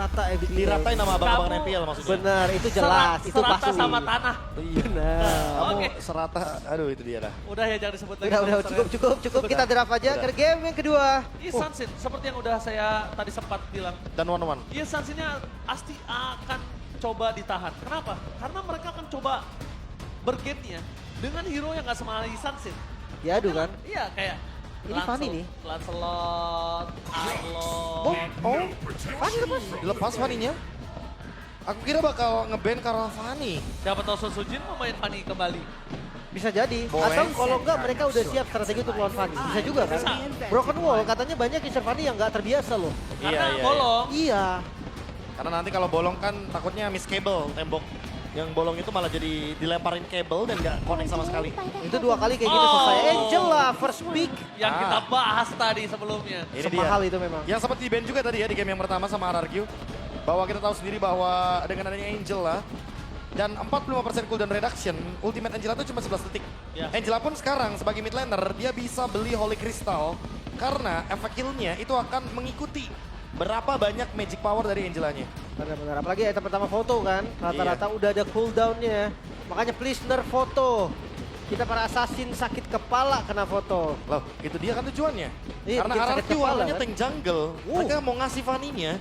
rata everything. Diratain sama abang-abang Kamu- NPL maksudnya. Benar, itu jelas. Itu serata pasti. sama tanah. Benar. Kamu Oke. serata, aduh itu dia lah. Udah ya jangan disebut lagi. Udah, sponsor ya. cukup. Kita draft aja ke game yang kedua. Iya Sunsin, seperti yang udah saya tadi sempat bilang. Dan one-one. Iya Sunsinnya pasti akan coba ditahan. Kenapa? Karena mereka akan coba bergame-nya dengan hero yang gak sama Sunsin. Diadu kan? Iya kayak Ini Fanny nih. Lancelot, Arlo. Oh, Fanny lepas. Dilepas Fanny-nya. Aku kira bakal nge-ban karena Fanny. Siapa tahu Sun Sujin mau main Fanny kembali. Bisa jadi. Boleh. Atau kalau enggak mereka udah siap strategi untuk lawan Fanny. Bisa juga kan? Bisa. Broken Wall katanya banyak user Fanny yang nggak terbiasa loh. Karena iya. bolong. Iya. Karena nanti kalau bolong kan takutnya miss cable tembok. Yang bolong itu malah jadi dilemparin kabel dan nggak connect sama sekali. Itu 2 kali kayak gitu Oh. selesai. Angel lah first pick. Yang kita bahas tadi sebelumnya. Ini Semahal dia. itu memang. Yang sempat di-ban juga tadi ya di game yang pertama sama RRQ. Bahwa kita tahu sendiri bahwa dengan adanya Angel lah. Dan 45% cooldown reduction, ultimate Angela itu cuma 11 detik. Ya. Angela pun sekarang sebagai mid laner, dia bisa beli Holy Crystal. Karena efek heal-nya itu akan mengikuti berapa banyak magic power dari Angelanya. Benar-benar. Apalagi item pertama foto kan. Rata-rata udah ada cooldown-nya. Makanya please nerf foto. Kita para assassin sakit kepala kena foto. Loh, itu dia kan tujuannya. Iya, Karena bikin sakit RRQ kepala, warnanya kan? tank jungle, mereka mau ngasih Fanny-nya.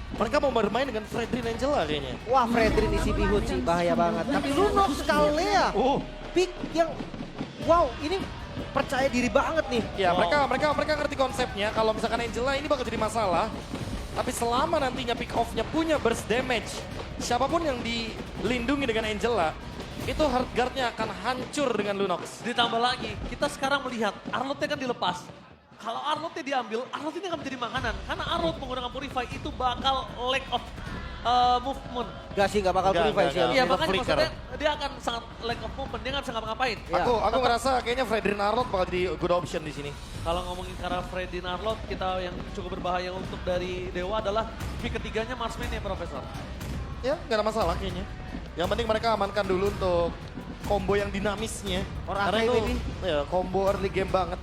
Mereka mau bermain dengan Fredrin Angela kayaknya. Wah, Fredrin isi bihut sih, bahaya banget. Tapi Lunox Kalea, Oh, pick yang wow, ini percaya diri banget nih. ya Wow. mereka ngerti konsepnya. Kalau misalkan Angela ini bakal jadi masalah. Tapi selama nantinya pick off-nya punya burst damage, siapapun yang dilindungi dengan Angela, itu hard guard-nya akan hancur dengan Lunox. Ditambah lagi, kita sekarang melihat Arlotnya kan dilepas. Kalau Arlotnya diambil, Arlot ini akan menjadi makanan. Karena Arlot menggunakan Purify itu bakal lack of movement. Gak sih, gak bakal Nggak, purify nggak, sih. nggak. Iya Itu makanya flicker. maksudnya dia akan sangat lack of movement, dia nggak bisa ngapa-ngapain. Iya. Aku ngerasa kayaknya Fredrin Arlott bakal jadi good option di sini. Kalau ngomongin karena Freddy Arlot, kita yang cukup berbahaya untuk dari Dewa adalah pick ketiganya Marsman ya Profesor. Ya, nggak ada masalah kayaknya. Yang penting mereka amankan dulu untuk combo yang dinamisnya. Orang Karena Akai, itu baby. ya, combo early game banget.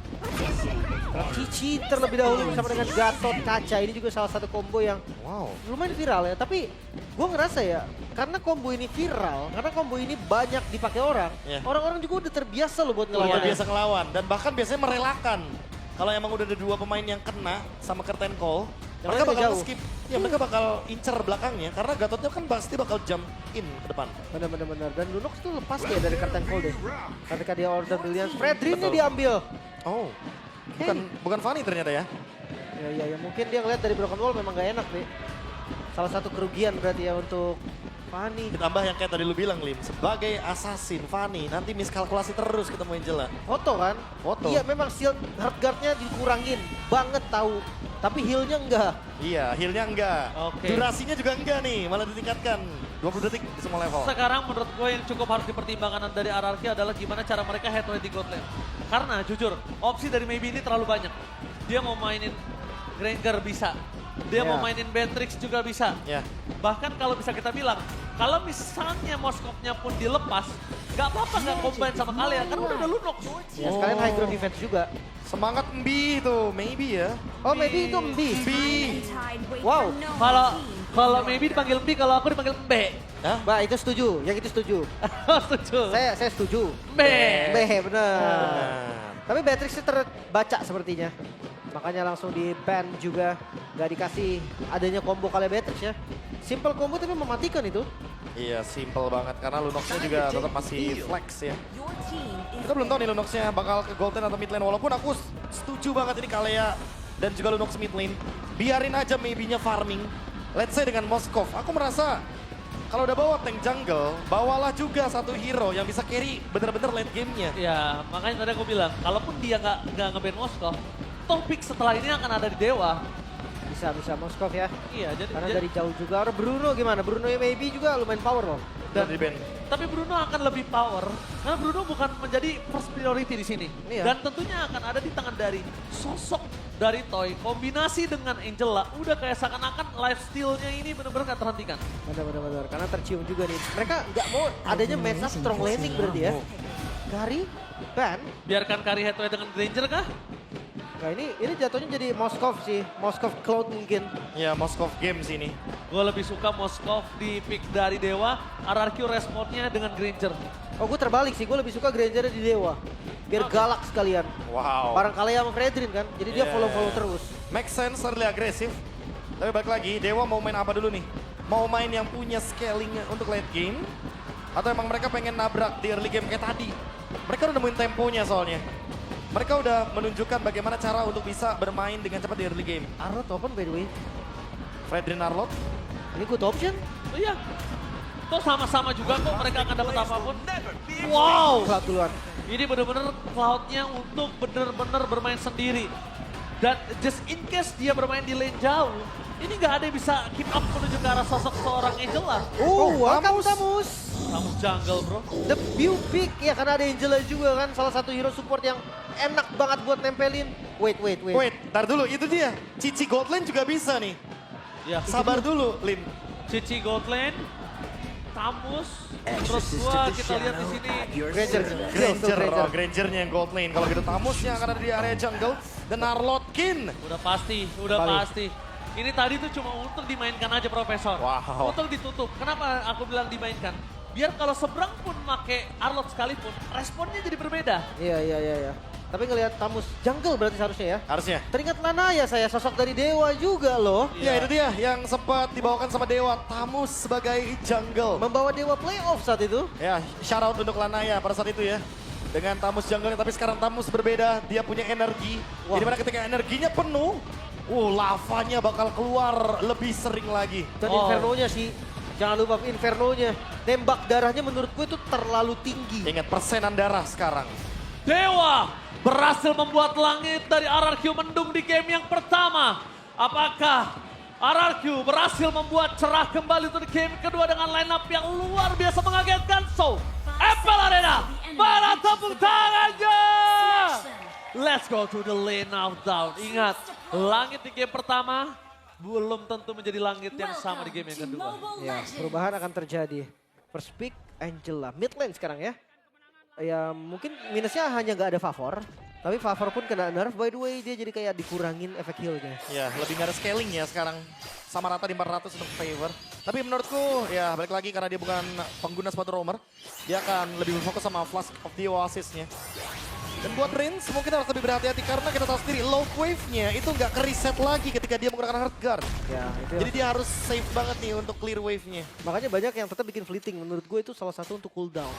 Cici terlebih dahulu bersama dengan Gatot Kaca. Ini juga salah satu combo yang Wow. lumayan viral ya. Tapi gue ngerasa ya, karena combo ini viral, karena combo ini banyak dipakai orang, Iya. orang-orang juga udah terbiasa loh buat Luar ngelawan. biasa ngelawan. Dan bahkan biasanya merelakan. Kalau emang udah ada 2 pemain yang kena sama curtain call, Yang mereka lain bakal jauh. skip. Ya mereka bakal incer belakangnya. Karena Gatotnya kan pasti bakal jump in ke depan. Bener-bener. Dan Lunox tuh lepas deh dari curtain call deh. Ketika dia order Brilliance, Fredrinnya diambil. Oh, bukan Fanny ternyata ya. Ya, mungkin dia ngeliat dari Broken Wall memang gak enak deh. Salah satu kerugian berarti ya untuk Fanny. Ditambah yang kayak tadi lu bilang, Lim. Sebagai assassin, Fanny nanti miskalkulasi terus ketemu Angela. Foto kan? Foto. Iya memang shield hard guard-nya dikurangin banget tahu. Tapi heal-nya enggak. Iya, heal-nya enggak. Oke. Durasinya juga enggak nih, malah ditingkatkan. 20 detik di semua level. Sekarang menurut gue yang cukup harus dipertimbangkan dari RRQ adalah gimana cara mereka head to head di God Lane. Karena jujur, opsi dari Maybe ini terlalu banyak. Dia mau mainin Granger bisa. Dia mau Ya. mainin Beatrix juga bisa. Ya. Bahkan kalau bisa kita bilang, kalau misalnya Moskopnya pun dilepas, nggak apa-apa nggak combine sama kalian, karena udah ada Lunox. Ya sekalian high ground defense juga. Semangat Mbi itu, maybe ya. Oh maybe itu Mbi. Mbi. Wow. Kalau Maybe dipanggil Mbi, kalau aku dipanggil Mbe. Hah? Mbak itu setuju, yang itu setuju. Setuju. Saya setuju. Mbe. Bener. Benar. Tapi Beatrixnya terbaca sepertinya. Makanya langsung di ban juga. Gak dikasih adanya combo kali Beatrix ya. Simple combo tapi mematikan itu. Iya, simple banget. Karena Lunox-nya juga tetap masih flex ya. Kita belum tahu nih Lunox-nya bakal ke gold lane atau mid lane. Walaupun aku setuju banget ini Kalea dan juga Lunox mid lane. Biarin aja maybe-nya farming. Let's say dengan Moskov. Aku merasa kalau udah bawa tank jungle, bawalah juga satu hero yang bisa carry bener-bener late game-nya. Ya, makanya tadi aku bilang, kalaupun dia nggak nge-ban Moskov, topik setelah ini akan ada di Dewa. Bisa Moskov ya. Iya, jadi Karena dari jauh juga. Orang Bruno gimana? Bruno yang maybe juga lumayan power loh. Dan di band. tapi Bruno akan lebih power karena Bruno bukan menjadi first priority di sini. Iya. Dan tentunya akan ada di tangan dari sosok dari Toy kombinasi dengan Angela. Udah kayak seakan-akan life steal-nya ini benar-benar gak terhentikan. Benar. Karena tercium juga nih. Mereka nggak mau adanya match up strong landing berarti ya. Gary, ban. Biarkan Kari head to head dengan Granger kah? Nah ini jatuhnya jadi Moskov sih. Moskov Cloud mungkin. Ya, Moskov Games ini. Gue lebih suka Moskov di pick dari Dewa, RRQ responnya dengan Granger. Oh gue terbalik sih, gue lebih suka Granger di Dewa. Biar galak sekalian. Wow. Barang Kalea sama Fredrin kan, jadi dia Yeah. follow-follow terus. Make sense, early agresif. Tapi balik lagi, Dewa mau main apa dulu nih? Mau main yang punya scaling untuk late game? Atau emang mereka pengen nabrak di early game kayak tadi? Mereka udah nemuin temponya soalnya. Mereka udah menunjukkan bagaimana cara untuk bisa bermain dengan cepat di early game. Arlot open by the way. Fredrin Arlot, Ini good option. Oh iya, toh sama-sama juga kok mereka akan dapat apapun. Wow, Cloud duluan. ini bener-bener Cloud-nya untuk bener-bener bermain sendiri. Dan just in case dia bermain di lane jauh, ini nggak ada yang bisa keep up menuju ke arah sosok seorang Angela. Welcome Tamus. Tamus jungle bro. The view pick, ya karena ada Angela juga kan, salah satu hero support yang enak banget buat nempelin. Wait. wait, ntar dulu, itu dia. Cici Goldlane juga bisa nih. Ya, Sabar dulu, Lin. Cici Gold Lane, Tamus, terus gua kita lihat di sini. Grangernya yang gold lane. Kalau gitu Tamusnya akan ada di area jungle. Dan Arlotkin. Udah pasti. Ini tadi tuh cuma untuk dimainkan aja Profesor. Wow. Untuk ditutup. Kenapa aku bilang dimainkan? Biar kalau seberang pun make Arlot sekalipun, responnya jadi berbeda. Iya. Tapi ngelihat Tamus jungle berarti seharusnya ya. Harusnya. Teringat Lanaya saya, sosok dari Dewa juga loh. Ya itu dia yang sempat dibawakan sama Dewa. Tamus sebagai jungle. Membawa Dewa playoff saat itu. Ya, shout out untuk Lanaya pada saat itu ya. Dengan Tamus jungle, tapi sekarang Tamus berbeda. Dia punya energi. Wah. Dimana ketika energinya penuh, lavanya bakal keluar lebih sering lagi. Dan Inferno-nya sih, jangan lupa Inferno-nya. Tembak darahnya menurut gue itu terlalu tinggi. Ingat persenan darah sekarang. Dewa berhasil membuat langit dari RRQ mendung di game yang pertama. Apakah RRQ berhasil membuat cerah kembali untuk game kedua dengan line up yang luar biasa mengagetkan? So, Apple Arena, mana tepuk tangannya? Let's go to the lane now down. Ingat, langit di game pertama belum tentu menjadi langit yang sama di game yang kedua. Ya, perubahan akan terjadi. First pick Angela, mid lane sekarang ya. Ya mungkin minusnya hanya gak ada Favor. Tapi Favor pun kena nerf, by the way dia jadi kayak dikurangin efek healnya. Ya, lebih nggak ada scaling ya sekarang. Sama rata di 400 untuk favor. Tapi menurutku ya balik lagi karena dia bukan pengguna sepatu roamer. Dia akan lebih berfokus sama Flask of the Oasis-nya. Dan buat Rins mungkin harus lebih berhati-hati karena kita tahu sendiri low wave-nya itu nggak ke-reset lagi ketika dia menggunakan hard guard. Ya, itu Jadi dia harus safe banget nih untuk clear wave-nya. makanya banyak yang tetap bikin fleeting. Menurut gue itu salah satu untuk cooldown.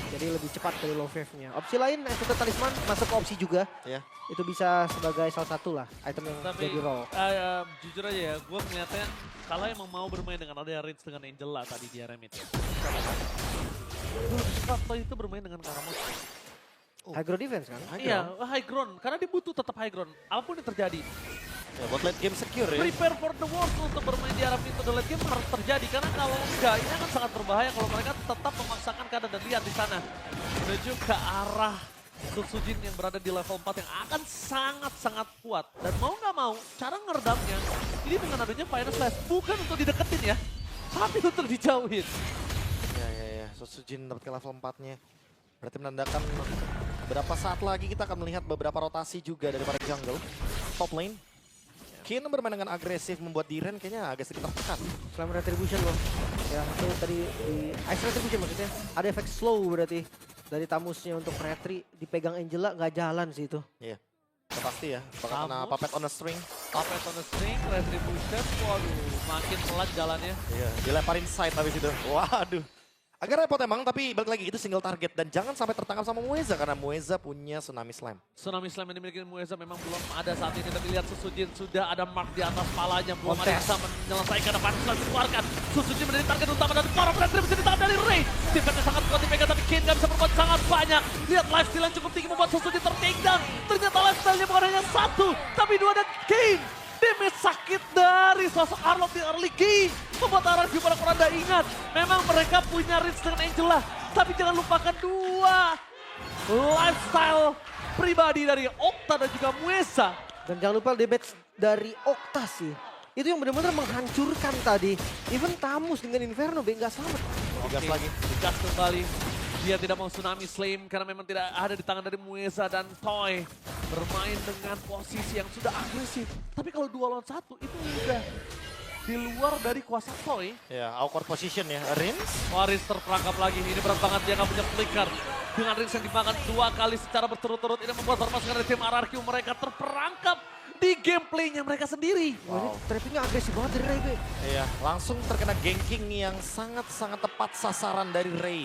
Jadi lebih cepat dari low wave-nya. Opsi lain, Enchanted Talisman masuk ke opsi juga. Ya. Itu bisa sebagai salah satu lah item yang Tapi jadi roll. jujur aja ya, gue ngeliatnya kalau emang mau bermain dengan ada Rins dengan Angela tadi di Remit ya. Gue suka itu bermain dengan Karamos. High ground defense kan? Iya, high ground. Karena dia butuh tetap high ground. Apapun yang terjadi. Ya, buat late game secure ya. Prepare for the worst untuk bermain di arah pintu late game harus terjadi. Karena kalau enggak, ini akan sangat berbahaya kalau mereka tetap memaksakan keadaan dan lihat di sana. Menuju ke arah Sutsujin yang berada di level 4 yang akan sangat-sangat kuat. Dan mau nggak mau, cara ngeredamnya, ini dengan adanya Final Slash. Bukan untuk dideketin ya, tapi untuk dijauhin. Ya. Sutsujin dapat ke level 4-nya. Berarti menandakan beberapa saat lagi kita akan melihat beberapa rotasi juga dari para jungle. Top lane. Kin bermain dengan agresif membuat Diren kayaknya agak sedikit tertekan. Flame Retribution loh. Ya itu tadi di Ice Retribution maksudnya. Ada efek slow berarti. Dari Tamusnya untuk Retri dipegang Angela nggak jalan sih itu. Iya. Udah pasti ya. Bakal kena Tamus. puppet on a string. Puppet on the string, Retribution, waduh makin pelan jalannya. Iya. Dilemparin side habis itu. Waduh. Agak repot emang, tapi balik lagi itu single target. Dan jangan sampai tertangkap sama Mueza karena Mueza punya Tsunami Slam. Tsunami Slam yang dimiliki Mueza memang belum ada saat ini. Tapi lihat Susujin sudah ada mark di atas palanya. Belum ada yang bisa menyelesaikan apa yang sudah dikeluarkan. Susujin menjadi target utama dan para player bisa ditahan dari Ray. Defense sangat kuat dipegang tapi Kin gak bisa berbuat sangat banyak. Lihat lifesteal yang cukup tinggi membuat Susujin ter-take down. Ternyata lifesteal-nya bukan hanya satu, tapi dua dan Kin. Damage sakit dari sosok Arlot di early game. Membuat RRQ para Kuranda ingat. Memang mereka punya reach dengan Angela. Tapi jangan lupakan dua lifestyle pribadi dari Okta dan juga Mueza. Dan jangan lupa damage dari Okta sih. Itu yang benar-benar menghancurkan tadi. Even Tamus dengan Inferno nggak selamat. Digas lagi. Digas kembali. Dia tidak mau Tsunami Slam karena memang tidak ada di tangan dari Mueza dan Toy. Bermain dengan posisi yang sudah agresif. Tapi kalau 2 lawan 1 itu udah di luar dari kuasa Toy. Ya, awkward position ya. Rins. Waris terperangkap lagi, ini berat banget dia nggak punya flicker. Dengan Rins yang dimakan 2 kali secara berturut-turut, ini membuat pasukan dari tim RRQ mereka terperangkap di gameplaynya mereka sendiri. Wah, ini trappingnya agresif banget dari Ray, Be. Iya, langsung terkena ganking yang sangat-sangat tepat sasaran dari Ray.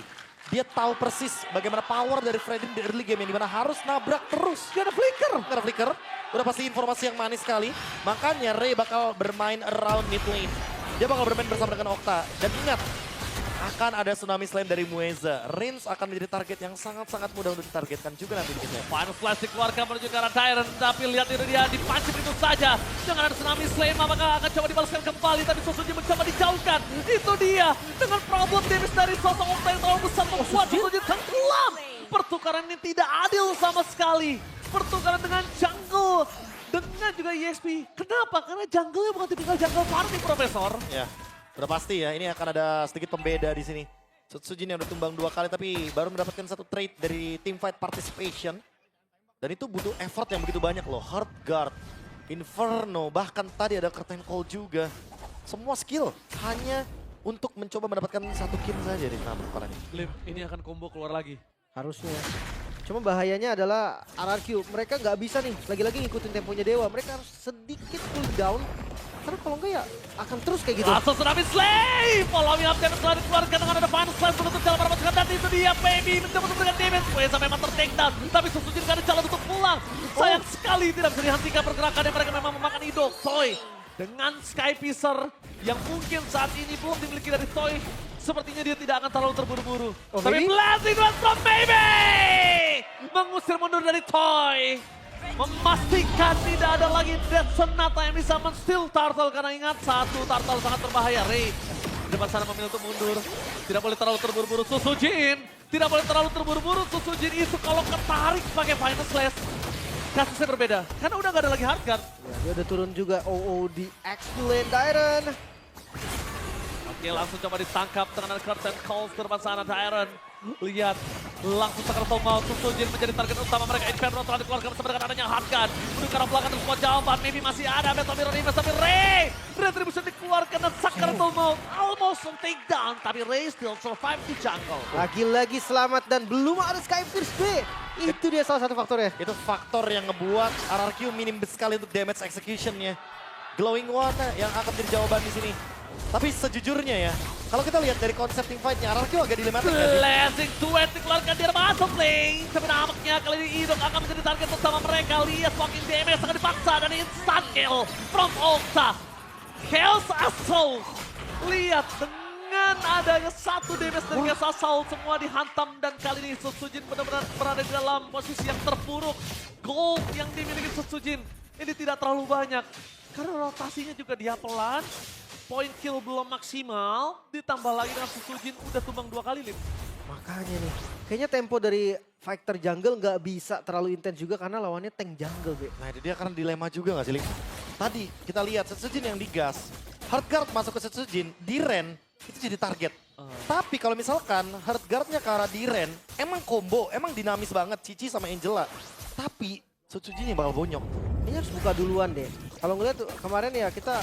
Dia tahu persis bagaimana power dari Freddy di early game yang dimana harus nabrak terus. Gak ada flicker. Gak ada flicker. Udah pasti informasi yang manis sekali. Makanya Ray bakal bermain around mid lane. Dia bakal bermain bersama dengan Okta. Dan ingat, akan ada tsunami slam dari Mueza. Rins akan menjadi target yang sangat-sangat mudah untuk ditargetkan juga nanti di game. Final Flash dikeluarkan menuju ke arah Tyrant, tapi lihat itu dia dipancing itu saja. Dengan ada tsunami slam, apakah akan coba dibalaskan kembali, tapi Sosuji mencoba dijauhkan. Itu dia, dengan problem damage dari sosok Okta yang terlalu besar membuat Sosuji tenggelam. Pertukaran ini tidak adil sama sekali. Pertukaran dengan jungle, dengan juga EXP. Kenapa? Karena jungle-nya bukan tipikal jungle farming, Profesor. Ya, udah pasti ya, ini akan ada sedikit pembeda di sini. Sutsujin yang udah tumbang 2 kali tapi baru mendapatkan 1 trade dari teamfight participation. Dan itu butuh effort yang begitu banyak loh. Hard guard, Inferno, bahkan tadi ada curtain call juga. Semua skill hanya untuk mencoba mendapatkan 1 kill saja di tengah pertukarannya. Lim, ini akan combo keluar lagi. Harusnya. Cuma bahayanya adalah RRQ. Mereka nggak bisa nih, lagi-lagi ngikutin temponya Dewa. Mereka harus sedikit cool down. Karena kalau enggak ya akan terus kayak gitu. Langsung tsunami slave. Following up damage telah dikeluarkan dengan ada final slash menutup jalan para pasukan. Dan itu dia Baby mencoba memberikan damage. Weza memang ter-take down. Tapi Susujin gak ada jalan untuk pulang. Sayang sekali tidak bisa dihentikan pergerakan yang mereka memang memakan idol. Toy dengan Sky Piercer yang mungkin saat ini belum dimiliki dari Toy. Sepertinya dia tidak akan terlalu terburu-buru. Oh, Tapi Baby? blasting blast from Baby. Mengusir mundur dari Toy. Memastikan tidak ada lagi Death Sonata yang bisa men-steal Turtle. Karena ingat, 1 Turtle sangat berbahaya. Ray di depan sana memilih untuk mundur. Tidak boleh terlalu terburu-buru Susujin. Tidak boleh terlalu terburu-buru Susujin itu kalau ketarik pakai Final Slash. Kasusnya berbeda. Karena udah gak ada lagi hard guard. Ya, dia udah turun juga OOD X lane Dyron. Oke, langsung coba ditangkap dengan curtain calls ke depan sana Dyron. Lihat, langsung Sakratul Maut, Susujin menjadi target utama mereka. Inferno telah dikeluarkan bersama dengan adanya hard guard. Menuju ke arah belakang terus semua jawaban, maybe masih ada Battle Mirror Invest, tapi Ray! Retribution dikeluarkan dan Sakratul Maut almost on take down, tapi Ray still survive di jungle. Lagi-lagi selamat dan belum ada Sky Pierce B. Itu dia salah satu faktornya. Itu faktor yang ngebuat RRQ minim sekali untuk damage execution-nya. Glowing One yang akan menjadi jawaban di sini. Tapi sejujurnya ya, kalau kita lihat dari konsep teamfight-nya, RRQ agak dilematik ya. Blazing Duet dikeluarkan di masuk lane. Tapi nampaknya kali ini Idok akan menjadi target utama mereka. Lihat walking damage sangat dipaksa dan instant kill from Okta. Chaos Assault. Lihat dengan adanya 1 damage dari Chaos Assault semua dihantam. Dan kali ini Susujin benar-benar berada di dalam posisi yang terpuruk. Gold yang dimiliki Susujin ini tidak terlalu banyak. Karena rotasinya juga dia pelan. Point kill belum maksimal, ditambah lagi dengan Susujin udah tumbang 2 kali, Lim. Makanya nih, kayaknya tempo dari fighter jungle nggak bisa terlalu intens juga karena lawannya tank jungle, Be. Nah itu dia karena dilema juga gak sih, Link? Tadi kita lihat Setsujin yang digas, Hardguard masuk ke Setsujin, Diren itu jadi target. Tapi kalau misalkan Hardguardnya ke arah Diren, emang combo, emang dinamis banget Cici sama Angela. Tapi Setsujin yang bakal bonyok. Ini harus buka duluan deh. Kalau ngeliat tuh kemarin ya kita,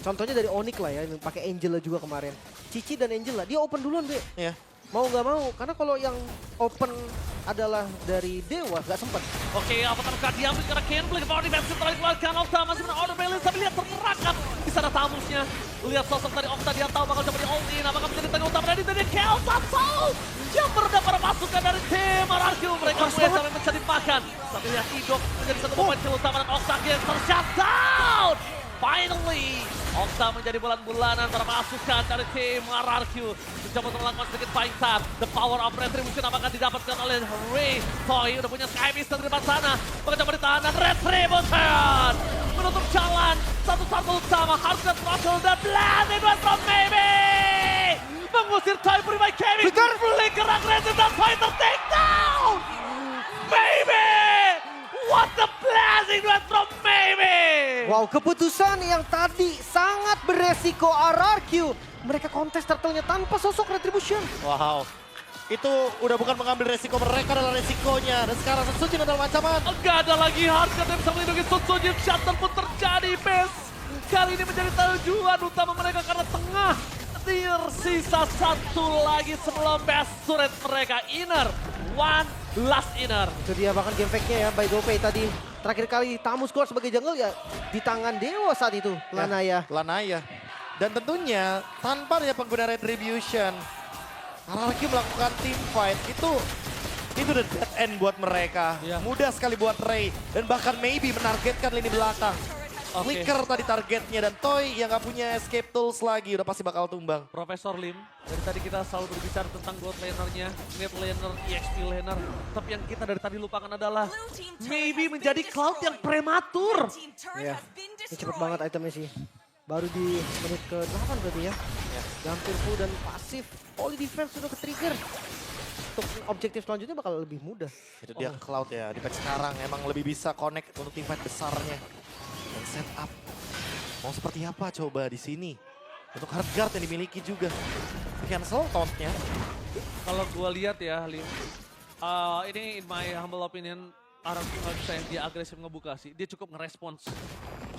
contohnya dari Onyx lah ya, yang pakai Angela juga kemarin. Cici dan Angela, dia open duluan, Be. Ya. Mau nggak mau, karena kalau yang open adalah dari Dewa, nggak sempet. Oke, apakah diambil karena Kenblade power defensive telah dikeluarkan. Okta masih men-order balance, tapi lihat terperangkap di sana tamusnya. Lihat sosok dari Okta, dia tahu bakal coba di all in. Apakah menjadi tengah utama dari tadi Chaos Assault yang meredam para pasukan dari tim RRQ. Mereka mulai sampai mencari makan. Tapi lihat Idok menjadi satu pemain kill utama dan Okta Gangster shutdown. Finally, Okta menjadi bulan-bulanan para pasukan dari tim RRQ. Mencoba untuk melakukan sedikit fight tap. The power of retribution apakah didapatkan oleh Ray. Toy udah punya Sky Mister di depan sana. Mencoba ditahan dan retribution menutup jalan. Satu utama, Hardguard Throttle dan Blazing Blast from Maybe. Mengusir Toy Puri by Kevin. Flicker agresif dan fighter takedown. Maybe. What the blazing blast from Maybe. Wow, keputusan yang tadi sangat beresiko RRQ. Mereka kontes turtle-nya tanpa sosok retribution. Wow. Itu udah bukan mengambil resiko, mereka adalah resikonya. Dan sekarang Setsujin adalah ancaman. Enggak ada lagi harga yang bisa melindungi Susujin. Shutdown pun terjadi, Bes. kali ini menjadi tujuan utama mereka karena tengah tersisa satu lagi sebelum best turret mereka. Inner, one last inner. Itu dia bahkan game fake-nya ya, by Dopey tadi. Terakhir kali tamu skor sebagai jungle ya di tangan Dewa saat itu, Lanaya. Lanaya. Dan tentunya tanpa adanya pengguna Retribution, RRQ melakukan team fight itu the dead end buat mereka. Iya. Mudah sekali buat Ray dan bahkan maybe menargetkan lini belakang. Oke. Flicker tadi targetnya dan Toy yang gak punya escape tools lagi udah pasti bakal tumbang. Profesor Lim, dari tadi kita selalu berbicara tentang gold laner-nya, mid laner, EXP laner. Tapi yang kita dari tadi lupakan adalah maybe menjadi Cloud yang prematur. Iya, ini cepet banget itemnya sih. Baru di menit ke-8 berarti ya. Hampir full dan pasif. Holy defense sudah ke-trigger. Untuk objektif selanjutnya bakal lebih mudah. Itu dia Cloud ya, di patch sekarang emang lebih bisa connect untuk team fight besarnya. Dan setup, mau seperti apa coba di sini? Untuk hard guard yang dimiliki juga. Cancel tauntnya. Kalau gue lihat ya, Lim, ini in my humble opinion, RRQ nggak bisa yang dia agresif ngebuka sih. Dia cukup ngerespons.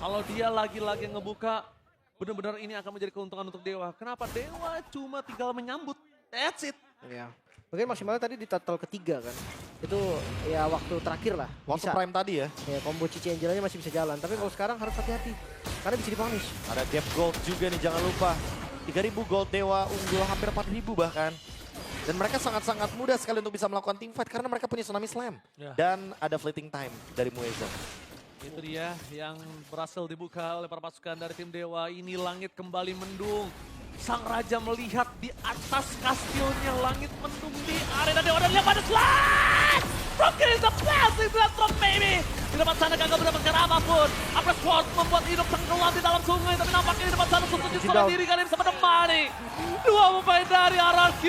Kalau dia lagi-lagi ngebuka, benar-benar ini akan menjadi keuntungan untuk Dewa. Kenapa? Dewa cuma tinggal menyambut. That's it. Iya. Mungkin maksimalnya tadi di turtle ketiga kan. Itu ya waktu terakhir lah. Waktu Bisa. prime tadi ya. Ya combo Cici Angelanya masih bisa jalan. Tapi kalau sekarang harus hati-hati. Karena bisa dipunish. Ada gap gold juga nih, jangan lupa. 3.000 gold Dewa, unggul hampir 4.000 bahkan. Dan mereka sangat-sangat mudah sekali untuk bisa melakukan team fight karena mereka punya Tsunami Slam. Ya. Dan ada fleeting time dari Mueza. Itu dia yang berhasil dibuka oleh para pasukan dari tim Dewa. Ini langit kembali mendung. Sang Raja melihat di atas kastilnya langit mendung di arena Dewa dan lihat pada slash! Broken is the blessing from baby. Di depan sana kagak mendapatkan apapun. Apres Sword membuat hidup tenggelam di dalam sungai. Tapi nampaknya di depan sana Susuji seorang diri kalian bisa menemani. Dua pemain dari RRQ.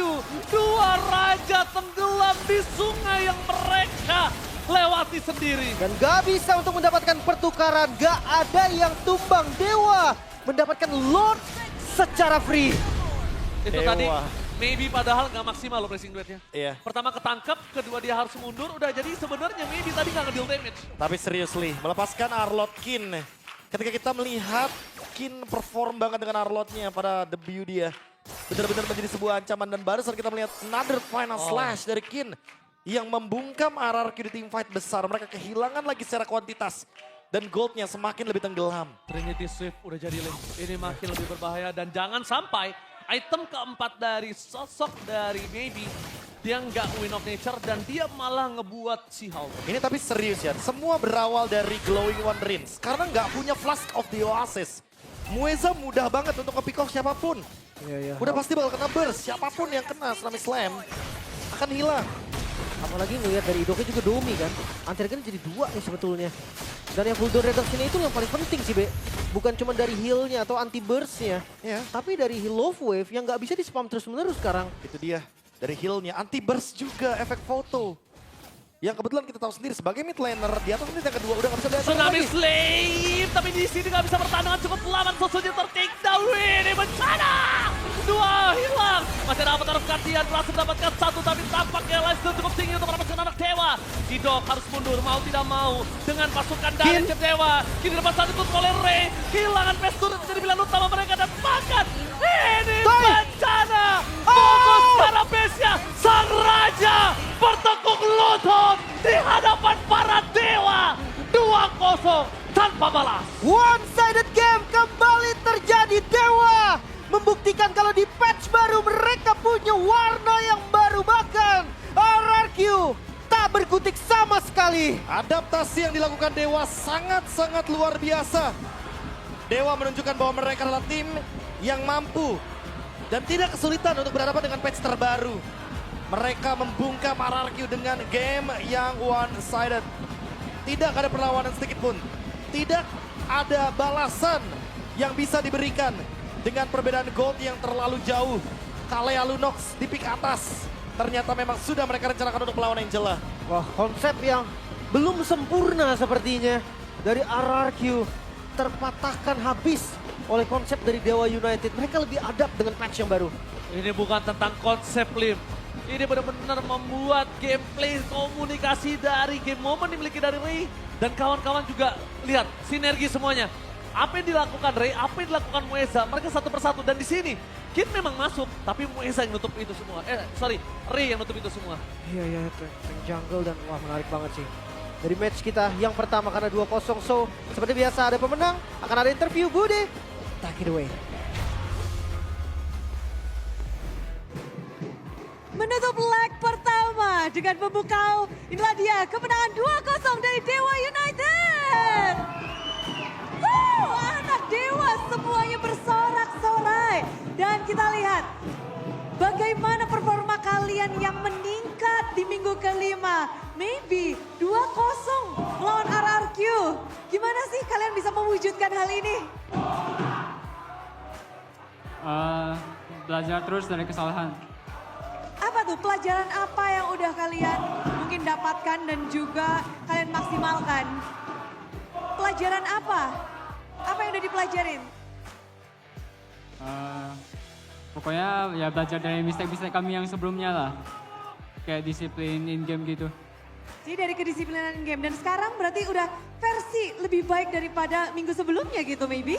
Dua Raja tenggelam di sungai yang mereka lewati sendiri. Dan gak bisa untuk mendapatkan pertukaran. Gak ada yang tumbang. Dewa mendapatkan Lord secara free. Itu Dewa. tadi maybe padahal nggak maksimal loh pressing duetnya. Iya. Pertama ketangkep, kedua dia harus mundur. Udah jadi sebenarnya maybe tadi nggak nge-deal damage. Tapi seriously, melepaskan Arlott Kin. Ketika kita melihat Kin perform banget dengan Arlottnya pada debut dia. Benar-benar menjadi sebuah ancaman dan baru saat kita melihat another final slash dari Kin. Yang membungkam RRQ di team fight besar. Mereka kehilangan lagi secara kuantitas. Dan goldnya semakin lebih tenggelam. Trinity Swift udah jadi link. Ini makin lebih berbahaya dan jangan sampai item keempat dari sosok dari maybe dia nggak win of nature dan dia malah ngebuat si Hulk. Ini tapi serius ya, semua berawal dari Glowing One Rinse. Karena nggak punya Flask of the Oasis. Mueza mudah banget untuk nge-pick off siapapun. Iya, iya. Udah pasti bakal kena burst, siapapun yang kena Tsunami Slam akan hilang. Apalagi ngelihat dari Idoknya juga Domi kan. Anti-Regen jadi dua nih sebetulnya. Dan yang full reduction itu yang paling penting sih, Be. Bukan cuma dari heal-nya atau anti-burst-nya. Ya. Tapi dari heal love wave yang nggak bisa di-spam terus-menerus sekarang. Itu dia, dari heal-nya, anti-burst juga efek foto. Yang kebetulan kita tahu sendiri sebagai mid laner, di atas menit yang kedua udah nggak bisa belajar Tsunami lagi. Slave, tapi di sini nggak bisa bertahan dengan cukup lama. Susuji ter-take down, ini bencana. Dua hilang, masih dapat harus gantian, berhasil mendapatkan satu, tapi tampaknya Leicester cukup tinggi untuk mendapatkan anak Dewa. Idok harus mundur, mau tidak mau, dengan pasukan dari tim Dewa. Kini depan saat itu oleh Ray, kehilangan pestur menjadi pilihan utama mereka dan bahkan ini bencana. Fokus para base-nya, Sang Raja bertekuk lutut di hadapan para Dewa. 2-0 tanpa balas. One-sided game kembali terjadi. Dewa membuktikan kalau di patch baru mereka punya warna yang baru. Bahkan RRQ tak berkutik sama sekali. Adaptasi yang dilakukan Dewa sangat-sangat luar biasa. Dewa menunjukkan bahwa mereka adalah tim yang mampu dan tidak kesulitan untuk berhadapan dengan patch terbaru. Mereka membungkam RRQ dengan game yang one-sided. Tidak ada perlawanan sedikit pun. Tidak ada balasan yang bisa diberikan dengan perbedaan gold yang terlalu jauh. Kalea Lunox di pick atas. Ternyata memang sudah mereka rencanakan untuk melawan Angela. Wah, konsep yang belum sempurna sepertinya dari RRQ terpatahkan habis oleh konsep dari Dewa United. Mereka lebih adapt dengan patch yang baru. Ini bukan tentang konsep, Lim. Ini benar-benar membuat gameplay komunikasi dari game moment dimiliki dari Ray. Dan kawan-kawan juga lihat sinergi semuanya. Apa yang dilakukan Ray, apa yang dilakukan Mueza, mereka satu persatu. Dan di sini, Kid memang masuk, tapi Mueza yang nutup itu semua. Ray yang nutup itu semua. Iya, tank jungle dan wah menarik banget sih. Dari match kita yang pertama karena 2-0. So, seperti biasa ada pemenang, akan ada interview. Bude, take it away. Menutup leg pertama dengan memukau, inilah dia kemenangan 2-0 dari Dewa United. Anak Dewa semuanya bersorak-sorai. Dan kita lihat bagaimana performa kalian yang meningkat di minggu kelima. Maybe 2-0 melawan RRQ. Gimana sih kalian bisa mewujudkan hal ini? Belajar terus dari kesalahan. Apa tuh pelajaran apa yang udah kalian mungkin dapatkan dan juga kalian maksimalkan? Pelajaran apa? Apa yang udah dipelajarin? Pokoknya ya belajar dari mistake-mistake kami yang sebelumnya lah. Kayak disiplin in-game gitu. Jadi dari kedisiplinan game dan sekarang berarti udah versi lebih baik daripada minggu sebelumnya gitu maybe?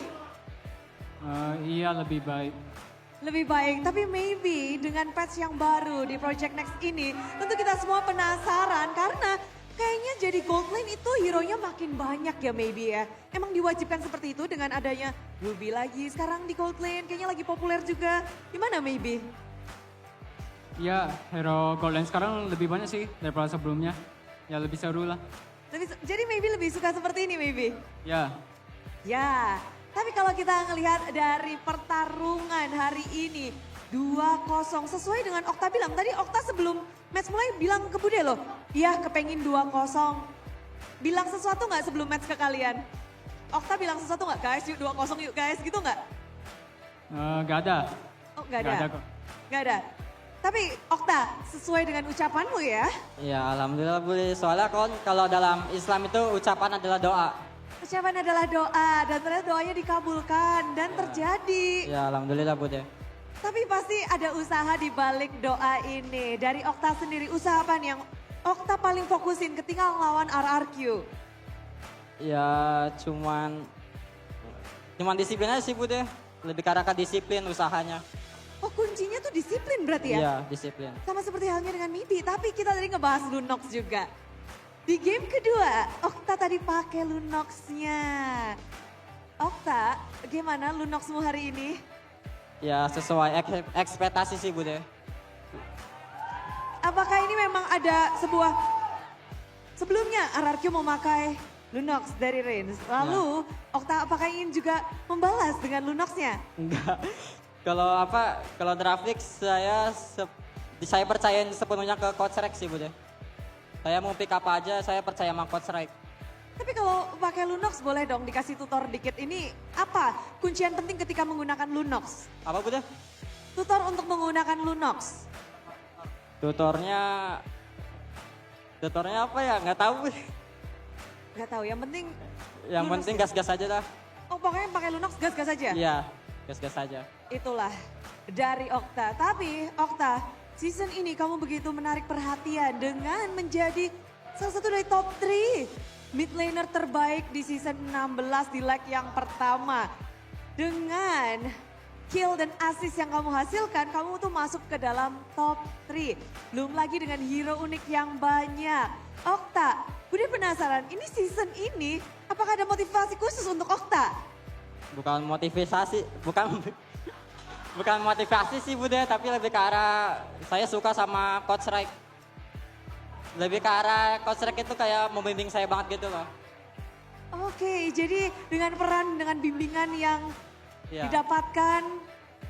Iya lebih baik. Lebih baik, tapi maybe dengan patch yang baru di Project Next ini tentu kita semua penasaran karena kayaknya jadi gold lane itu hero-nya makin banyak ya maybe ya. Emang diwajibkan seperti itu dengan adanya Ruby lagi sekarang di gold lane kayaknya lagi populer juga. Gimana maybe? Iya, hero gold lane sekarang lebih banyak sih daripada sebelumnya. Ya lebih seru lah. Jadi maybe lebih suka seperti ini maybe? Ya. Ya, tapi kalau kita ngelihat dari pertarungan hari ini 2-0 sesuai dengan Okta bilang. Tadi Okta sebelum match mulai bilang ke Bude loh, iya kepengin 2-0. Bilang sesuatu nggak sebelum match ke kalian? Okta bilang sesuatu nggak guys, yuk 2-0 yuk guys, gitu nggak? Gak ada. Oh nggak ada? Gak ada kok. Nggak ada? Tapi Okta, sesuai dengan ucapanmu ya? Ya alhamdulillah boleh. Soalnya kalau dalam Islam itu ucapan adalah doa. Ucapan adalah doa dan ternyata doanya dikabulkan dan terjadi. Ya alhamdulillah Bude. Tapi pasti ada usaha di balik doa ini. Dari Okta sendiri, usaha apa nih yang Okta paling fokusin ketika ngelawan RRQ? Ya cuman disiplin aja sih Bude. Lebih ke arah ke disiplin usahanya. Oh kuncinya tuh disiplin berarti ya? Iya disiplin. Sama seperti halnya dengan Mibi, tapi kita tadi ngebahas Lunox juga. Di game kedua, Okta tadi pakai Lunox-nya. Okta, gimana Lunox-mu hari ini? Ya sesuai ekspektasi sih Bude. Apakah ini memang ada sebuah... Sebelumnya RRQ memakai Lunox dari Reigns. Lalu Okta apakah ingin juga membalas dengan Lunox-nya? Enggak. Kalau Drafix saya percayain sepenuhnya ke Coach Rex sih Bude. Saya mau pick apa aja, saya percaya sama Coach Rex. Tapi kalau pakai Lunox boleh dong dikasih tutor dikit. Ini apa kuncian penting ketika menggunakan Lunox? Apa Bude? Tutor untuk menggunakan Lunox. Tutornya apa ya? Nggak tahu. Gak tahu, yang penting... Yang Lunox penting ya? gas-gas aja dah. Oh pokoknya pakai Lunox gas-gas aja? Iya, gas-gas aja. Itulah dari Okta. Tapi Okta, season ini kamu begitu menarik perhatian dengan menjadi salah satu dari top 3 mid laner terbaik di season 16 di leg yang pertama. Dengan kill dan assist yang kamu hasilkan, kamu tuh masuk ke dalam top 3. Belum lagi dengan hero unik yang banyak. Okta, Bude penasaran, ini season ini apakah ada motivasi khusus untuk Okta? Bukan motivasi sih Bude, tapi lebih ke arah saya suka sama Coach Rex. Lebih ke arah Coach Rex itu kayak membimbing saya banget gitu loh. Oke, jadi dengan peran, dengan bimbingan yang Iya. didapatkan,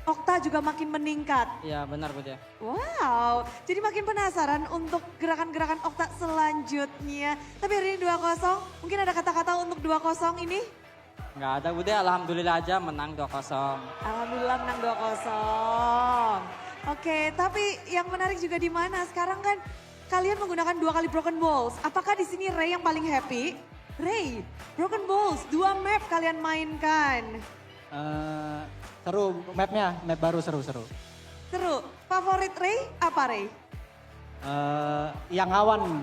Okta juga makin meningkat. Iya benar Bude. Wow, jadi makin penasaran untuk gerakan-gerakan Okta selanjutnya. Tapi hari ini 2-0, mungkin ada kata-kata untuk 2-0 ini? Nggak ada Bude, alhamdulillah aja menang 2-0. Alhamdulillah menang 2-0. Oke, tapi yang menarik juga di mana? Sekarang kan kalian menggunakan 2 kali broken balls. Apakah di sini Ray yang paling happy? Ray, broken balls, 2 map kalian mainkan. Seru, map baru seru-seru. Seru. Favorit Ray apa Ray? Yang awan,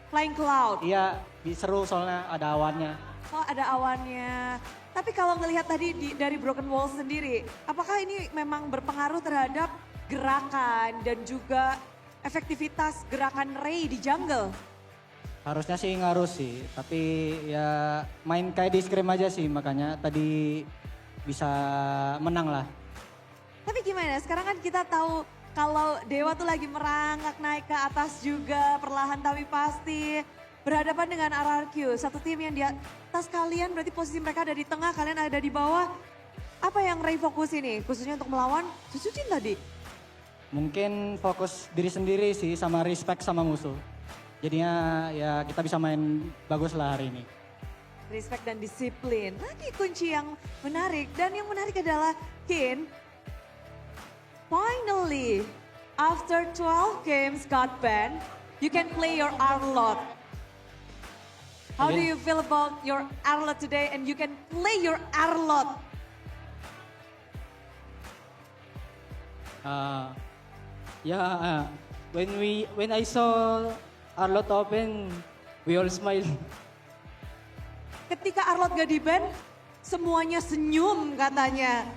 Flying Cloud. iya seru soalnya ada awannya. Oh ada awannya. Tapi kalau ngelihat tadi dari Broken Walls sendiri, apakah ini memang berpengaruh terhadap gerakan dan juga efektivitas gerakan Ray di jungle? Harusnya sih ngaruh sih, tapi ya main kayak di scrim aja sih, makanya tadi bisa menang lah. Tapi gimana, sekarang kan kita tahu kalau Dewa tuh lagi merangkak naik ke atas juga, perlahan tapi pasti. Berhadapan dengan RRQ, satu tim yang di atas kalian, berarti posisi mereka ada di tengah, kalian ada di bawah. Apa yang Ray fokus ini, khususnya untuk melawan Susujin tadi? Mungkin fokus diri sendiri sih sama respect sama musuh. Jadinya ya kita bisa main bagus lah hari ini. Respect dan disiplin, lagi kunci yang menarik. Dan yang menarik adalah Kin, finally, after 12 games got banned, you can play your Arlott. How do you feel about your Arlott today and you can play your Arlott? When I saw Arlott open, we all smile. Ketika Arlott gak di-ban, semuanya senyum katanya.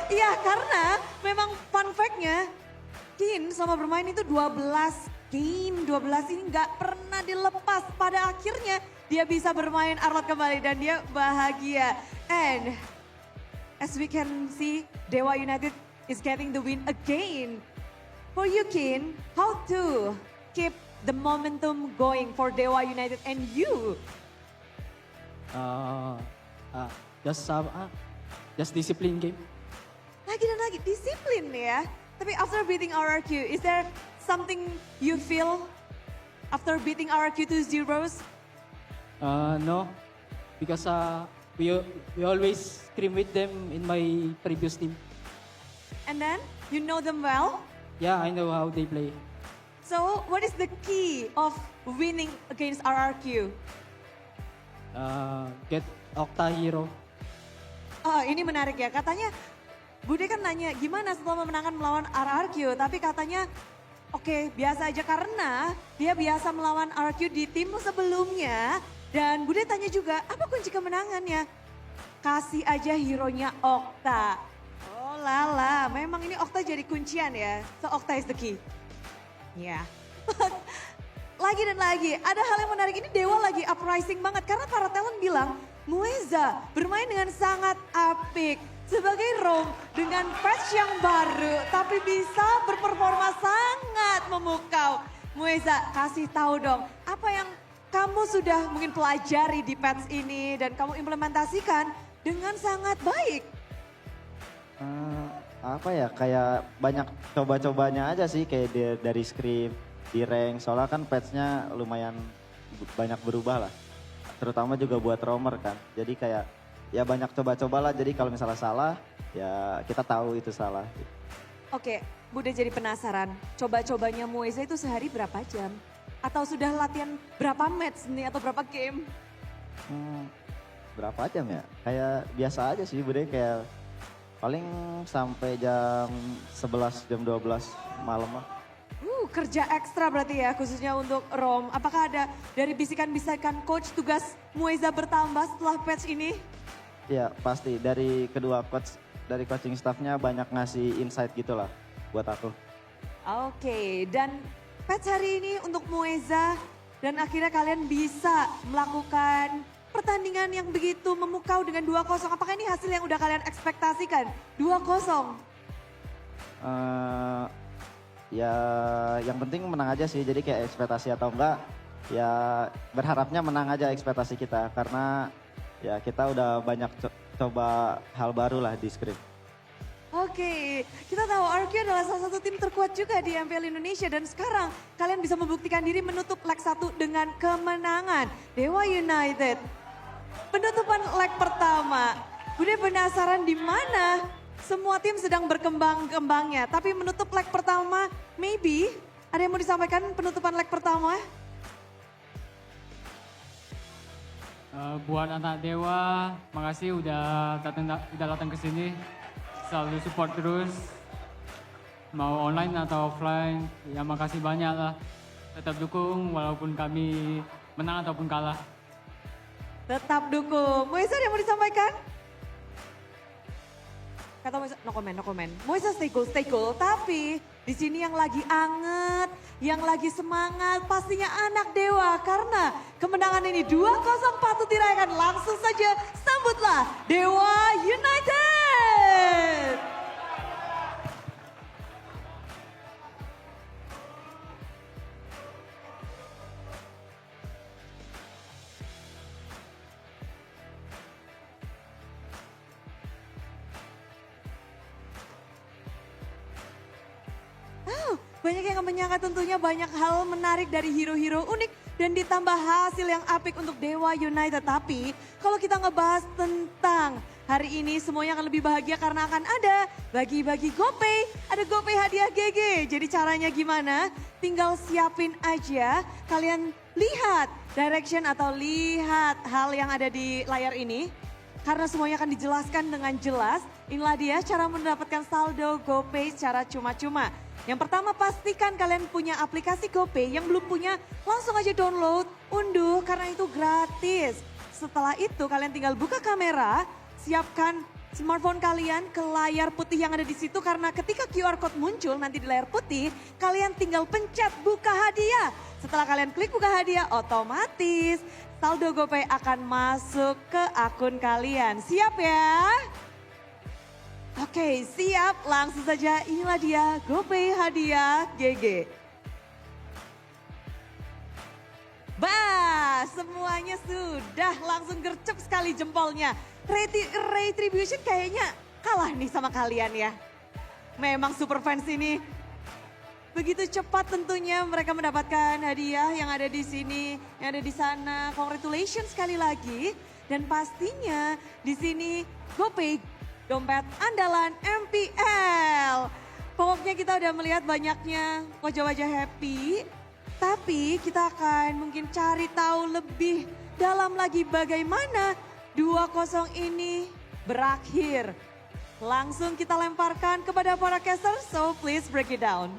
Iya, karena memang fun fact-nya, Kin sama bermain itu 12 game, 12 ini gak pernah dilepas. Pada akhirnya dia bisa bermain Arlott kembali dan dia bahagia. And as we can see, Dewa United is getting the win again. For you, Kin, how to keep the momentum going for Dewa United and you? Just discipline game. Lagi dan lagi, disiplin ya. Tapi after beating RRQ, is there something you feel after beating RRQ to zeros? No, because we always scrim with them in my previous team. And then, you know them well? Yeah, I know how they play. So, what is the key of winning against RRQ? Get Octa hero. Oh, ini menarik ya. Katanya, Bude kan nanya gimana setelah memenangkan melawan RRQ. Tapi katanya, oke, biasa aja karena dia biasa melawan RRQ di tim sebelumnya. Dan Bude tanya juga, apa kunci kemenangannya? Kasih aja hero-nya Octa. Oh lala, memang ini Octa jadi kuncian ya. So Octa is the key. Ya. Lagi dan lagi, ada hal yang menarik ini Dewa lagi uprising banget. Karena para talent bilang, Mueza bermain dengan sangat apik. Sebagai Rom dengan patch yang baru tapi bisa berperforma sangat memukau. Mueza kasih tahu dong, apa yang kamu sudah mungkin pelajari di patch ini dan kamu implementasikan dengan sangat baik. Apa ya, kayak banyak coba-cobanya aja sih, kayak dari script, di rank. Soalnya kan patch-nya lumayan banyak berubah lah. Terutama juga buat roamer kan. Jadi kayak ya banyak coba-coba lah. Jadi kalau misalnya salah ya kita tahu itu salah. Oke, Bude jadi penasaran. Coba-cobanya Mueza itu sehari berapa jam? Atau sudah latihan berapa match nih atau berapa game? Berapa jam ya? Kayak biasa aja sih Bude, kayak paling sampai jam 11, jam 12 malam lah. Kerja ekstra berarti ya khususnya untuk Rom. Apakah ada dari bisikan-bisikan coach tugas Mueza bertambah setelah patch ini? Iya pasti, dari kedua coach, dari coaching staffnya banyak ngasih insight gitu lah buat aku. Oke, dan patch hari ini untuk Mueza dan akhirnya kalian bisa melakukan pertandingan yang begitu memukau dengan 2-0. Apakah ini hasil yang udah kalian ekspektasikan? 2-0? Ya yang penting menang aja sih, jadi kayak ekspektasi atau enggak ya berharapnya menang aja ekspektasi kita. Karena ya kita udah banyak coba hal baru lah di script. Oke, kita tahu RQ adalah salah satu tim terkuat juga di MPL Indonesia dan sekarang kalian bisa membuktikan diri menutup leg 1 dengan kemenangan. Dewa United, penutupan leg pertama. Bude penasaran di mana semua tim sedang berkembang-kembangnya. Tapi menutup leg pertama, maybe ada yang mau disampaikan penutupan leg pertama? Buat anak Dewa, makasih udah datang ke sini. Selalu support terus. Mau online atau offline, ya makasih banyak lah. Tetap dukung walaupun kami menang ataupun kalah. Tetap dukung. Moisa ada yang mau disampaikan? Kata Moisa, no comment, no comment. Moisa stay cool. Tapi di sini yang lagi anget, yang lagi semangat pastinya anak Dewa. Karena kemenangan ini 2-0 patut dirayakan. Langsung saja sambutlah Dewa United. Banyak yang menyangka tentunya banyak hal menarik dari hero-hero unik dan ditambah hasil yang apik untuk Dewa United. Tapi kalau kita ngebahas tentang hari ini semuanya akan lebih bahagia karena akan ada bagi-bagi GoPay. Ada GoPay hadiah GG. Jadi caranya gimana? Tinggal siapin aja. Kalian lihat direction atau lihat hal yang ada di layar ini. Karena semuanya akan dijelaskan dengan jelas. Inilah dia cara mendapatkan saldo GoPay secara cuma-cuma. Yang pertama pastikan kalian punya aplikasi GoPay, yang belum punya langsung aja download, unduh karena itu gratis. Setelah itu kalian tinggal buka kamera, siapkan smartphone kalian ke layar putih yang ada di situ karena ketika QR code muncul nanti di layar putih, kalian tinggal pencet buka hadiah. Setelah kalian klik buka hadiah, otomatis saldo GoPay akan masuk ke akun kalian. Siap ya? Oke, siap. Langsung saja inilah dia GoPay hadiah GG. Bah, semuanya sudah langsung gercep sekali jempolnya. Retribution kayaknya kalah nih sama kalian ya. Memang super fans ini. Begitu cepat tentunya mereka mendapatkan hadiah yang ada di sini, yang ada di sana. Congratulations sekali lagi. Dan pastinya di sini GoPay dompet andalan MPL. Pokoknya kita udah melihat banyaknya wajah-wajah happy. Tapi kita akan mungkin cari tahu lebih dalam lagi bagaimana 2-0 ini berakhir. Langsung kita lemparkan kepada para caster, so please break it down.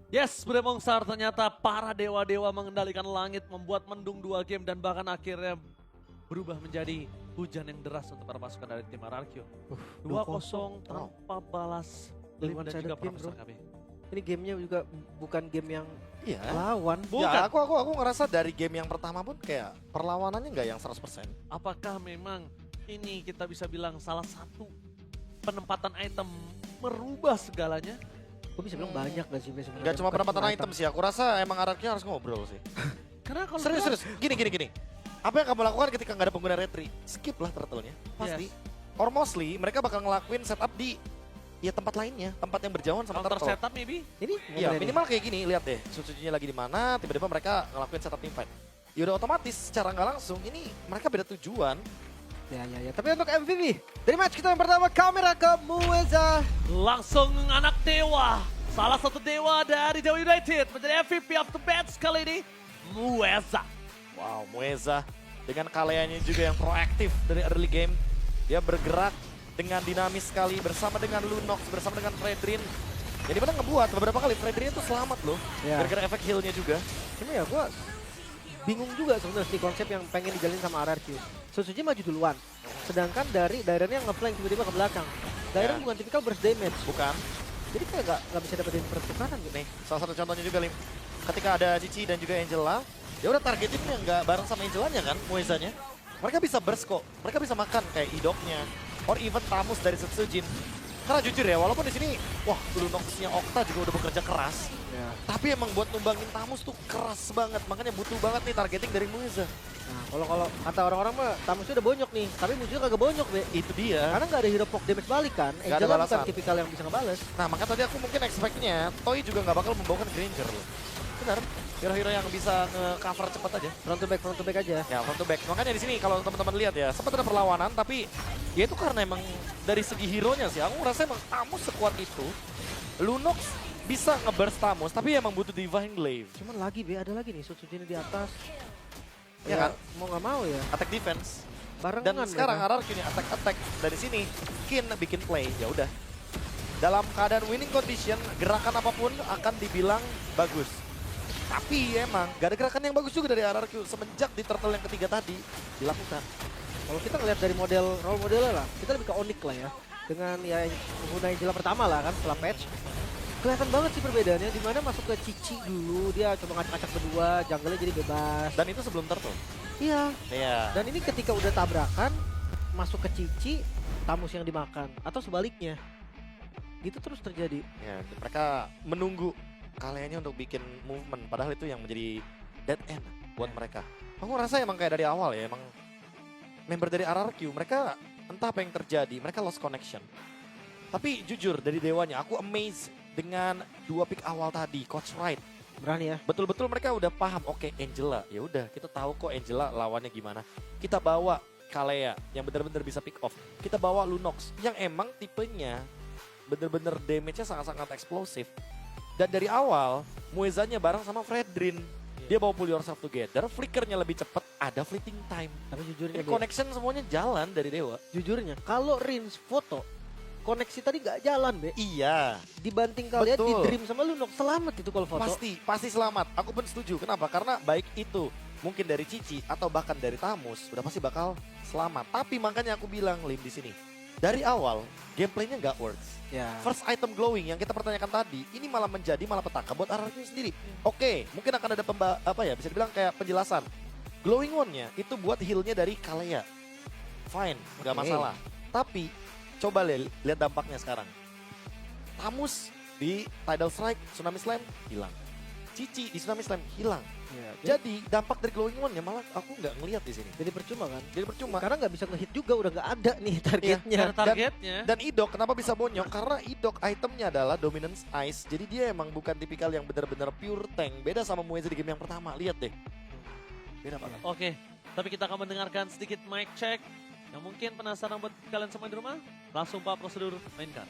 Yes, Bre Mongsar, ternyata para dewa-dewa mengendalikan langit, membuat mendung 2 game dan bahkan akhirnya berubah menjadi hujan yang deras untuk para pasukan dari tim RRQ. 2-0 tanpa balas Dari Lim dan one-sided juga game, Profesor bro. KB. Ini gamenya juga bukan game yang Iya. lawan. Bukan. Ya aku ngerasa dari game yang pertama pun kayak perlawanannya nggak yang 100%. Apakah memang ini kita bisa bilang salah satu penempatan item merubah segalanya? Gue bisa bilang banyak gak sih sebenarnya. Gak cuma Bukan penempatan item sih, aku rasa emang Ararknya harus ngobrol sih. Karena kalau Serius, gini. Apa yang kamu lakukan ketika nggak ada pengguna retri? Skip lah turtle-nya, pasti. Yes. Or mostly mereka bakal ngelakuin setup di ya tempat lainnya, tempat yang berjauhan sama counter turtle. setup maybe? Ini Iya minimal kayak gini, lihat deh Suzuki-nya lagi di mana, tiba-tiba mereka ngelakuin setup team fight. Ya udah otomatis secara nggak langsung ini mereka beda tujuan. Ya. Tapi untuk MVP dari match kita yang pertama, kamera ke Mueza. Langsung anak dewa, salah satu dewa dari Dewa United menjadi MVP of the match kali ini, Mueza. Wow, Mueza dengan kaliannya juga yang proaktif dari early game. Dia bergerak dengan dinamis sekali bersama dengan Lunox, bersama dengan Fredrin. Jadi mana ngebuat beberapa kali Fredrin itu selamat loh. Ya. Gara-gara efek heal-nya juga. Cuma ya gue bingung juga sebenarnya si konsep yang pengen dijalin sama RRQ. Suzuki maju duluan. Sedangkan dari Dairen yang nge-flank tiba-tiba ke belakang. Dairen Ya. bukan tipikal burst damage. Bukan. Jadi kayak gak bisa dapetin pertukaran gitu. Nih, salah satu contohnya juga Lim. Ketika ada Cici dan juga Angela, ya udah targetinnya nggak bareng sama Angelanya kan, Muezanya. Mereka bisa burst kok. Mereka bisa makan kayak idoknya. Or even Tamus dari Setsujin. Karena jujur ya, walaupun di sini, wah Lunox-nya Okta juga udah bekerja keras. Ya. Tapi emang buat numbangin Tamus tuh keras banget. Makanya butuh banget nih targeting dari Mueza. Nah kalau kata orang-orang mah Tamusnya udah bonyok nih. Tapi musuhnya kagak bonyok be. Itu dia. Karena gak ada hero poke damage balik kan. Nggak ada Angela bukan balasan. tipikal yang bisa ngebales. Nah makanya tadi aku mungkin expect-nya, Toy juga nggak bakal membawakan Granger loh. Benar, hero-hero yang bisa nge-cover cepat aja. Front to back aja. Ya, front to back. Makanya di sini kalau teman-teman lihat ya, sempat ada perlawanan tapi ya itu karena emang dari segi hero-nya sih, aku ngerasa emang Tamus sekuat itu. Lunox bisa nge-burst Tamus, tapi emang butuh Divine Glaive. Cuman lagi be, ada lagi nih Suzuki di atas. Ya kan? Mau gak mau ya. Attack defense. Barengan Dan sekarang mereka. RRQ ini attack dari sini, Kin bikin play, ya udah. dalam keadaan winning condition, gerakan apapun akan dibilang bagus. Tapi emang gak ada gerakan yang bagus juga dari RRQ semenjak di turtle yang ketiga tadi dilakukan. Kalau kita ngeliat dari role modelnya lah, kita lebih ke Onyx lah ya. Dengan ya pengguna Angela pertama lah kan setelah patch. Kelihatan banget sih perbedaannya, dimana masuk ke Cici dulu, dia coba ngacak-ngacak berdua, jungle-nya jadi bebas. Dan itu sebelum turtle. Iya, Iya. dan ini ketika udah tabrakan, masuk ke Cici, Tamus yang dimakan. Atau sebaliknya. Gitu terus terjadi. Ya, mereka menunggu kaliannya untuk bikin movement, padahal itu yang menjadi dead end buat mereka. Aku rasa emang kayak dari awal ya, emang member dari RRQ, mereka entah apa yang terjadi, mereka lost connection. Tapi jujur dari Dewanya, aku amazed dengan 2 pick awal tadi, Coach Wright. Berani ya. Betul-betul mereka udah paham, oke Angela, ya udah kita tahu kok Angela lawannya gimana. Kita bawa Kalea yang benar-benar bisa pick off. Kita bawa Lunox yang emang tipenya bener-bener damage-nya sangat-sangat eksplosif. Dan dari awal, Muezanya bareng sama Fredrin. Dia bawa pull yourself together, flickernya lebih cepat, ada fleeting time. Tapi jujurnya, Ini connection semuanya jalan dari Dewa. jujurnya kalau Rins foto, koneksi tadi gak jalan, Be. Iya, Dibanding kalian di Betul. Dream sama Lunox, selamat itu kalau foto. pasti selamat. Aku pun setuju. Kenapa? Karena baik itu mungkin dari Cici atau bahkan dari Tamus, udah pasti bakal selamat. Tapi makanya aku bilang, Lim, di sini. Dari awal, gameplaynya nggak works. Ya. First item glowing yang kita pertanyakan tadi, ini malah menjadi malapetaka buat RRQ sendiri. Oke, mungkin akan ada bisa dibilang kayak penjelasan. Glowing one-nya itu buat heal-nya dari Kalea. Fine, nggak Oke. masalah. Tapi coba lihat dampaknya sekarang. Tamus di Tidal Strike, Tsunami Slam hilang. Cici di Tsunami Slam hilang. Ya, Jadi dampak dari glowing one-nya malah aku nggak ngelihat di sini. jadi percuma kan? Jadi percuma. Karena nggak bisa ngehit juga, udah nggak ada nih targetnya. Ada targetnya. Dan Idok kenapa bisa bonyok? Karena Idok itemnya adalah Dominance Ice. Jadi dia emang bukan tipikal yang benar-benar pure tank. Beda sama Mueza di game yang pertama. Lihat deh. Beda banget. Oke, tapi kita akan mendengarkan sedikit mic check. Yang mungkin penasaran buat kalian semua di rumah, langsung Pak prosedur mainkan.